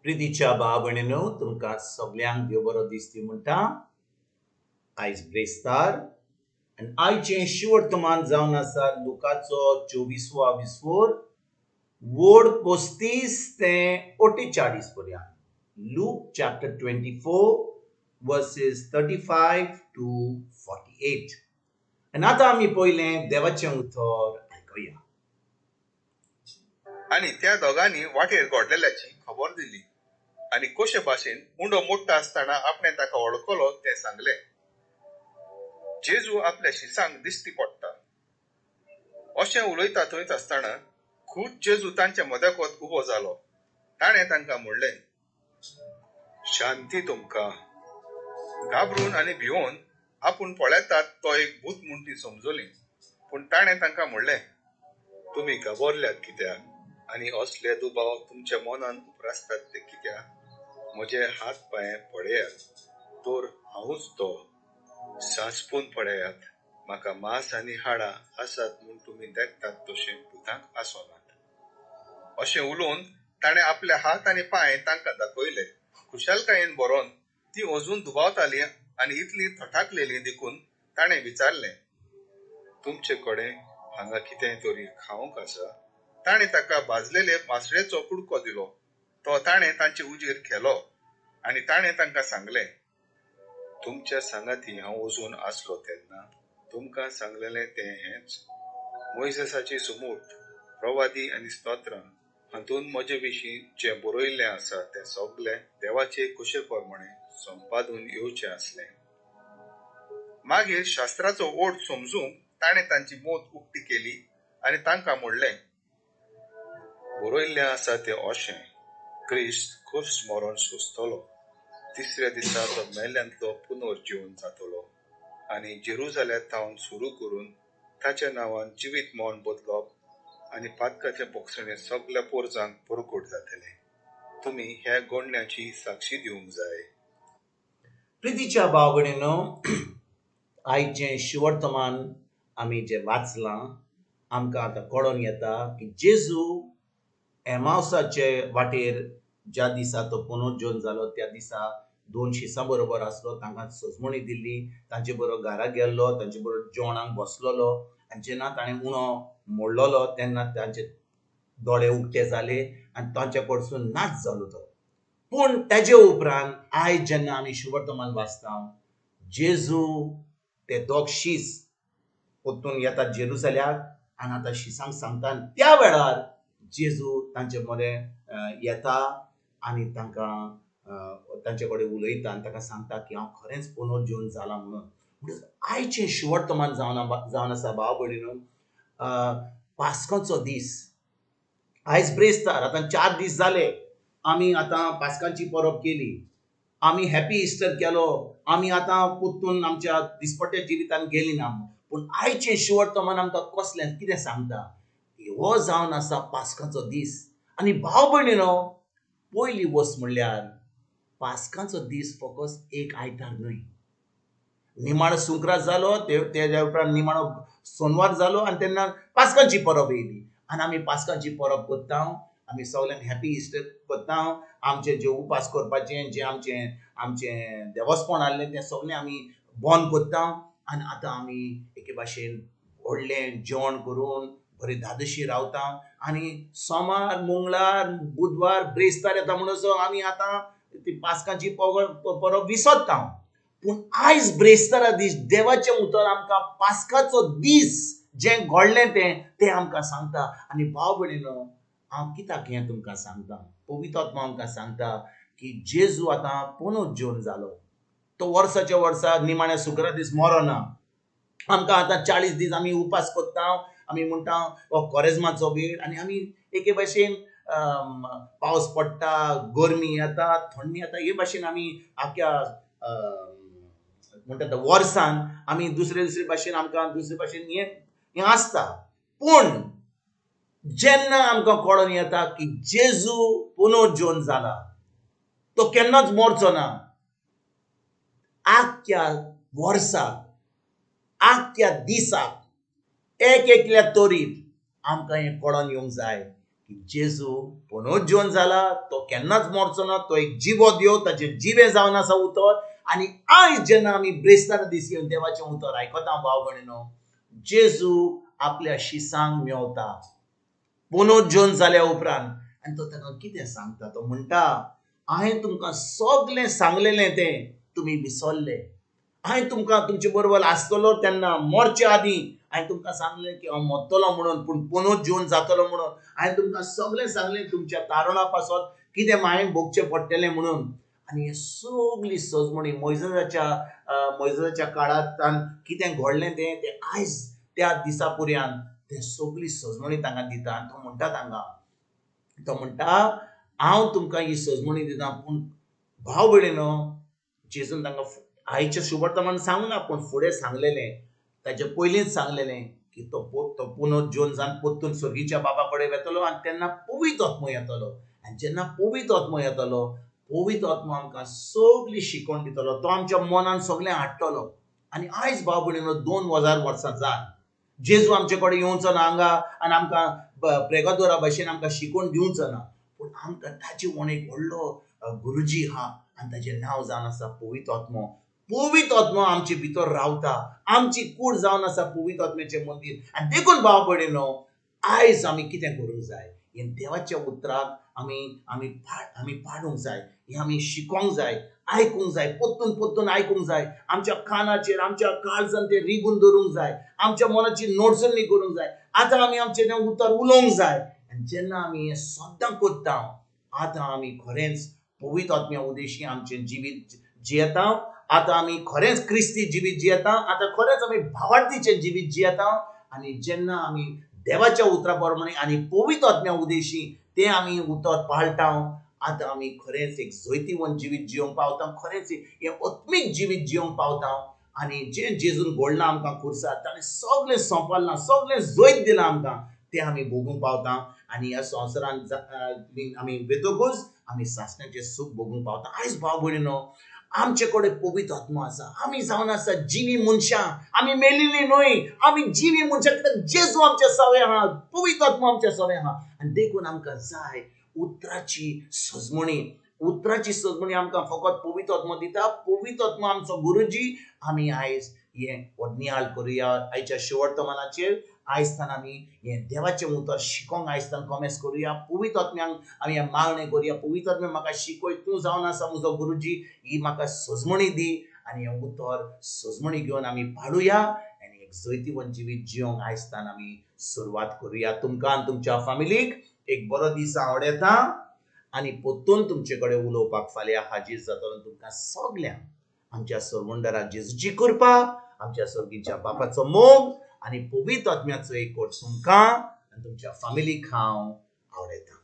प्रितीच्या भाव भयणीनो तुमकां सगल्यांक देव बरो दीस दी म्हणटा. आयज ब्रेस्तार आनी आयचें शिवर्तमान जावन आसा लुकाचो 24वा विसवोर वोड 35 ते 48 पर्यंत. Look chapter 24 versus 35 to 48. आनी आतां आमी पयलें देवाचें उतर आयकुया. आणि त्या दोगांनी वाटेर घडलेल्याची खबर दिली आणि कशे भाशेन उंडो मोठा आसतना आपणे ताका वळखलो ते सांगले. जेजू आपल्या शिसांक दिश्टी पडटा अशें उलयता थंयच आसतना खुद जेजू तांच्या मदकत उबो जालो. ताणें तांकां म्हणलें, शांती तुमकां. घाबरून आनी भिवून आपूण पळयतात तो एक भूत म्हूण ती समजली. पूण ताणें तांकां म्हणलें, तुमी घाबरल्यात कित्याक आनी असले दुबाव तुमच्या मनान उप्रासतात ते कित्याक? म्हजे हात पांय पळयात, तर हांवूच तो. सांचपून पळयात, म्हाका मांस आनी हाडां आसात म्हूण तुमी देखतात तशें भुतांक आसनात. अशें उलोवन ताणें आपले हात आनी पांय तांकां दाखयले. खुशालकायेन बरोवन ती अजून दुबावताली आनी इतली थटाकलेली देखून ताणें विचारलें, तुमचे कडेन हांगा कितें तरी खावंक आसा? ताणें ताका भाजलेले मासळेचो कुडको दिलो. तो ताणें तांचे उजेर खेलो आनी ताणें तांकां सांगलें, तुमच्या सांगाती हांव अजून आसलो तेन्ना तुमकां सांगलेलें तें हेंच. मोइसेसाची सुमूट, प्रवादी आनी स्तोत्रां हातून म्हजे विशीं जें बरयल्लें आसा तें सगलें देवाचे कुशेपरमणे संपादून येवचें आसलें. मागीर शास्त्राचो ओठ समजूंक ताणें तांची मोत उक्ती केली आनी तांकां म्हणलें, बरयल्लें आसा तें अशें, क्रिस्त खुर्स मरोन सुस्तलो, तिसऱ्या दिसा तो मेल्ल्यांतलो पुनर्जीवन जातलो आनी जेरुजालेमांत सुरू करून ताच्या नांवान जिवीत मौन बदलप आनी पातकाचे बोगसणे सगळ्या पोरजांक परगट जातले. तुमी ह्या घडण्याची साक्षी दिवंक जाय. प्रितीच्या भाव भयणीनो, आयचें शिवर्तमान आमी जें वाचलां आमकां आतां कळोन येता की जेजू एमावसाचे वाटेर ज्या दिसा तो पुनर्जीवन जालो त्या दिसा 2 शिसां बरोबर आसलो. तांकां सजमणी दिल्ली, तांचे बरोबर घरा गेल्लो, तांचे बरोबर जेवणाक बसलोलो आनी जेन्ना ताणें उणो मोडलोलो तेन्ना तांचे दोळे उक्ते जाले आनी तांचे कडसून नाच जालो तो. पूण तेजे उपरांत आयज जेन्ना आमी शिवर्तमान वाचता, जेजू ते दोग शीस परतून येतात जेरुसल्याक आनी आतां शिसांक सांगता. त्या वेळार जेजू तांचे मदें येता आनी तांकां तांचे कडेन उलयता आनी ताका सांगता की हांव खरेंच पुनर्जीवन जाला म्हणून. आयचें शिवर्तमान जावन आसा भाव भयणीनो, पास्कांचो दीस. आयज ब्रेस्तार, आतां 4 दीस जाले आमी आतां पास्कांची परब केली, आमी हॅपी इस्टर केलो, आमी आतां परतून आमच्या दिसपट्या जिवितान गेलीं ना. पूण आयचें शिवर्तमान आमकां कसलें कितें सांगता? हो जावन आसा पास्कांचो दीस. आनी भाव भयणीनो, पयली वस्त म्हणल्यार पास्कांचो दीस फकत एक आयतार न्हय. निमाणो सुंक्रार जालो, तेज्या उपरांत निमाणो सोनवार जालो आनी तेन्ना पास्कांची परब येयली आनी आमी पास्कांची परब करता. आमी सगल्यांक हॅपी इस्टर करता. आमचे जे उपास करपाचें जें आमचें देवस्पण आहलें तें सगलें आमी बंद करता आनी आतां आमी एके भाशेन व्हडलें जेवण करून बरें धादोशीर रावता आनी सोमार, मंगळार, बुधवार, ब्रेस्तार येता म्हणसर आमी आतां ती पास्कांची परब विसरता. पूण आयज ब्रेस्तारा दीस देवाचें उतर आमकां पास्काचो दीस जें घडलें तें आमकां सांगता. आनी भाव भयणीनो, हांव कित्याक हें तुमकां सांगता? पवित्र आत्मा आमकां सांगता की जेजू आतां पुनर्जीवन जालो. तो वर्साच्या वर्सा निमाण्या शुक्रार दीस मरो ना. आमकां आतां 40 दीस आमी उपास करता, आमी म्हणटा हो कोरेजमाचो वेळ आनी आमी एके भाशेन पावस पडटा, गरमी येता, थंडी येता, हे भाशेन आमी आख्या म्हणटा वर्सान आमी दुसरे भाशेन आमकां दुसरे भाशेन हें आसता. पूण जेन्ना आमकां कळोन येता की जेजू पुनर्जीवन जाला, तो केन्नाच मरचो ना. आख्या वर्साक, आख्या दिसाक एक एकल्या तोरीत आमकां हें कळोन येवंक जाय जेजू पुनरुज्जीवन जाला, तो केन्नाच मरचो ना, तो एक जिवो देव, ताचे जिवे जावन आसा उतर. आनी आयज जेन्ना आमी ब्रेस्तार दीस येवन देवाचें उतर आयकता भाव भयणीनो, जेजू आपल्या शिसांक मेवता पुनरुज्जीवन जाल्या उपरांत. आनी तो ताका कितें सांगता, तो म्हणटा, हांवें तुमकां सगळें सांगलेलें तें तुमी विसरले. हांवें तुमकां तुमचे बरोबर आसतलो तेन्ना मरचे आदीं हांवें तुमकां सांगलें की हांव मरतलो म्हणून, पूण पुनरुज्जीवन जातलो म्हणून. हांवें तुमकां सगळें सांगलें तुमच्या तारुणा पासत कितें हांवें भोगचें पडटलें म्हणून. आनी हे सगळी सजमणी मोइजेसाच्या काळांतल्यान कितें घडलें तें आयज त्या दिसा पर्यंत तें सगळी सजमणी तांकां दिता. आनी तो म्हणटा तांकां, तो म्हणटा, हांव तुमकां ही सजमणी दिता, पूण भाव भयणीनो, जेजून तांकां आयच्या शुभवर्तमान सांगूं ना, पूण फुडें सांगलेलें, ताचे पयलींच सांगलेलें की तो पुनरुज्जीवन जावन परतून सर्गीच्या बाबा कडेन वेतलो आनी तेन्ना पवित्र आत्मो येतलो. आनी जेन्ना पवित्र आत्मो येतलो, पवित्र आत्मो आमकां सगळी शिकवण दितलो, तो आमच्या मनान सगळें हाडटलो. आनी आयज भाव भयणीनो 2000 वर्सां जावन जेजू आमचे कडेन येवचो ना हांगा आनी आमकां प्रेगादोरा भाशेन आमकां शिकवण दिवचो ना, पूण आमकां ताचे म्हूण एक व्हडलो गुरुजी आहा आनी ताचें नांव जावन आसा पवित्र आत्मो. पवित्र आत्मो आमचे भितर रावता, आमची कूड जावन आसा पवित्र आत्म्याचें मंदीर. आनी देखून भाव भयणीनो, आयज आमी कितें करूंक जाय, हे देवाच्या उतराक आमी पाडूंक जाय, हे आमी शिकोंक जाय, आयकूंक जाय, परतून आयकूंक जाय. आमच्या कानाचेर, आमच्या काळजान ते रिगून धरूंक जाय, आमच्या मनाची नोटसणी करूंक जाय. आतां आमी आमचें तें उतर उलोवंक जाय. आनी जेन्ना आमी हें सद्दां करता, आतां आमी खरेंच पवित्र आत्म्या उदेशी आमचें जिवीत जियेता. आतां आमी खरेंच क्रिस्ती जिवीत जियेता. आतां खरेंच आमी भावार्थीचें जिवीत जियेता. आनी जेन्ना आमी देवाच्या उतरा प्रमाणे आनी पवित्र आत्म्या उदेशी तें आमी उतर पाळटा, आतां आमी खरेंच एक जैतिवंत जिवीत जियोंक पावता, खरेंच हें आत्मीक जिवीत जियोंक पावता. आनी जें जेजून घडलां आमकां खुर्सार, ताणें सगळें सोंपलां, सगळें जैत दिलां आमकां, तें आमी भोगूंक पावता. आनी ह्या संवसारांत आमी वेतकूच आमी सासणाचें सूख भोगूंक पावता. आयज भाव भयणीनो, आमचे कडेन पवित्र आत्मो आसा, आमी जावन आसा जिवी मनशां, आमी मेलिल्लीं न्हय, आमी जिवी मनशां, कित्याक जेजू आमच्या सवे आहा, पवित्र आत्मो आमच्या सवे आहा. आनी देखून आमकां जाय उतराची सजमणी आमकां फकत पवित्र आत्मो दिता. पवित्र आत्मो आमचो गुरुजी. आमी आयज हें नियाळ करुया आयच्या शिवर्तमानाचेर. आयजतान आमी हें देवाचें उतर शिकोंक आयजतान कॉमेस करुया. पवित्र आत्म्यांक आमी हें मागणें करुया, पवित्र आत्म्या म्हाका शिकय, तूं जावन आसा म्हजो गुरुजी, ही म्हाका सजमणी दी. आनी हें उतर सजमणी घेवन आमी पाडुया आनी एक जैतिवंत जिवीत जियोंक आयजतान आमी सुरवात करुया. तुमकां आनी तुमच्या फॅमिलीक एक बरो दीस हांव येता. आनी परतून तुमचे कडेन उलोवपाक फाल्यां हाजीर जातलो. तुमकां सगल्यांक आमच्या सर्वंडरा जेजूची कृपा, आमच्या सर्गीच्या बापाचो मोग आनी पवित्र आत्म्याचो एक कोट तुमकां आनी तुमच्या फॅमिलीक हांव आवडयतां.